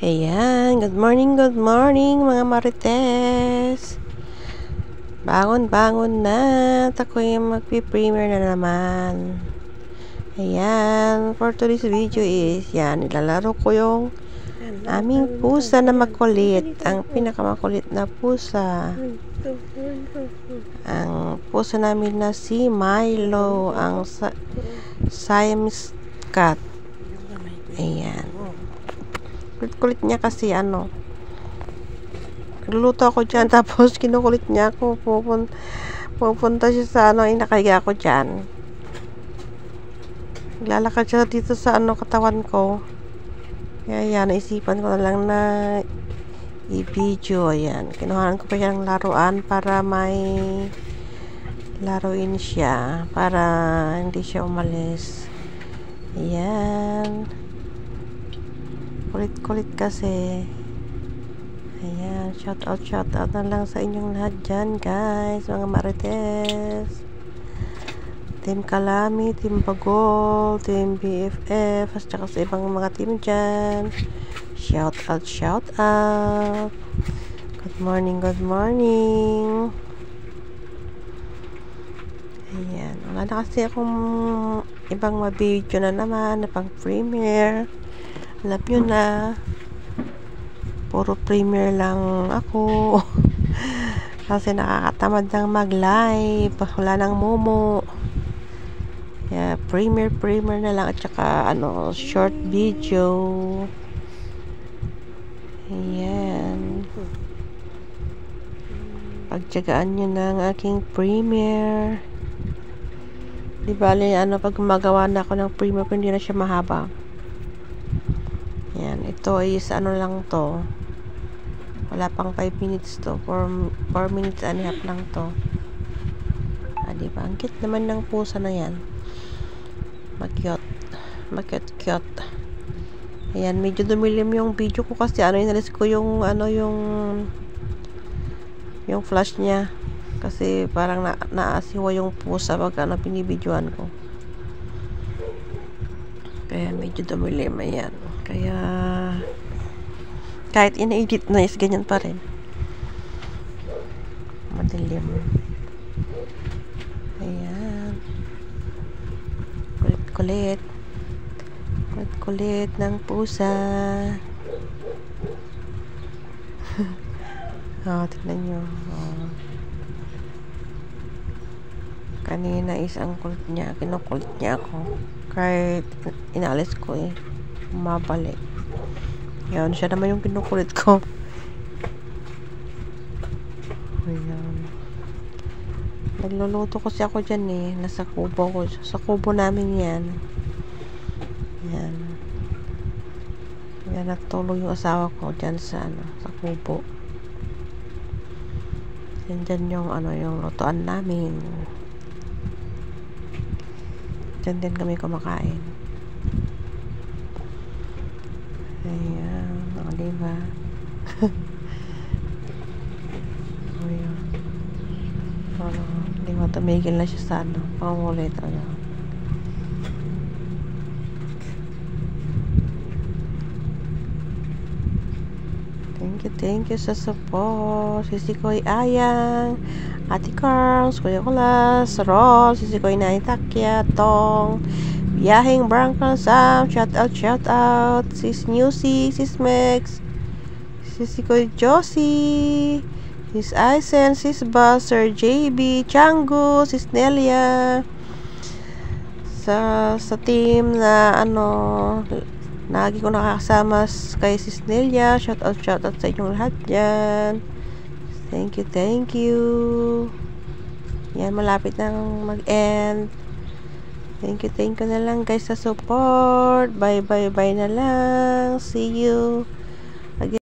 Ayan, good morning mga marites. Bangon na. Ako yung magpi-premiere na naman. Ayan, for today's video is, yan, ilalaro ko yung aming pusa na makulit. Ang pinakamakulit na pusa. Ang pusa namin na si Milo, ang Siamese cat. Ayan. Kulit niya kasi nagluluto ako dyan tapos kinukulit niya ako, pupunta siya sa inakahiga ako dyan, lalakad siya dito sa katawan ko, kaya yan, naisipan ko na lang na i-video. Ayan, kinuhaan ko pa siya ng laruan para may laruin siya para hindi siya umalis. Ayan, kulit kasi. Ayan, shout out na lang sa inyong lahat dyan, guys, mga marites. Team Kalami, Team Bagol, Team BFF, at saka sa ibang mga team dyan. Shout out. Good morning. Ayan, wala na kasi akong ibang mabidyo na naman na pang premiere. Alam nyo na, puro premiere lang ako kasi nakakatamad ng mag-live, wala nang momo. Yeah, premiere na lang, at saka short video. Ayan, pagtyagaan nyo ng aking premiere. Di bale pag gumagawa na ako ng premiere, hindi na siya mahaba. Yan, ito is lang to, wala pang 5 minutes to, 4 minutes and a half lang to. Diba, ang cute naman ng pusa na yan, makyot. Ayan, medyo dumilim yung video ko kasi inalis ko yung yung flash niya kasi parang naasiwa yung pusa pag binibidyoan ko, kaya medyo dumilim. Ayan, kaya kahit ina-edit na is ganyan pa rin, madilim. Ayan, kulit ng pusa. Tignan nyo, kanina is ang kulit niya, kinukulit niya ako kahit inalis ko bumabalik. Yan, siya naman yung kinukulit ko. Ayan, nagluluto kasi ako dyan nasa kubo ko, sa kubo namin yan. Yan, natulog yung asawa ko dyan sa kubo. Dyan yung yung lutuan namin. Dyan din kami kumakain. Ayan, diba? Ayan. Diba, tumigil na siya sa pangulit. Thank you sa support. Sisi Koy Ayang, Ate Carls, Kuya Kulas, Rol, Sisi Koy Naitakya, Tong, Biyaheng Barangkal Sam, shout out, Sis Newsy, Sis Mex, Sisi Koy Josie, Sis Aisen, Sis Buzz, Sir JB, Changu, Sis Nelia, sa team na lagi ko nakakasama kay Sis Nelia. Shout out sa inyong lahat dyan. Thank you. Yan, malapit nang mag-end. Thank you na lang, guys, sa support. Bye na lang. See you again.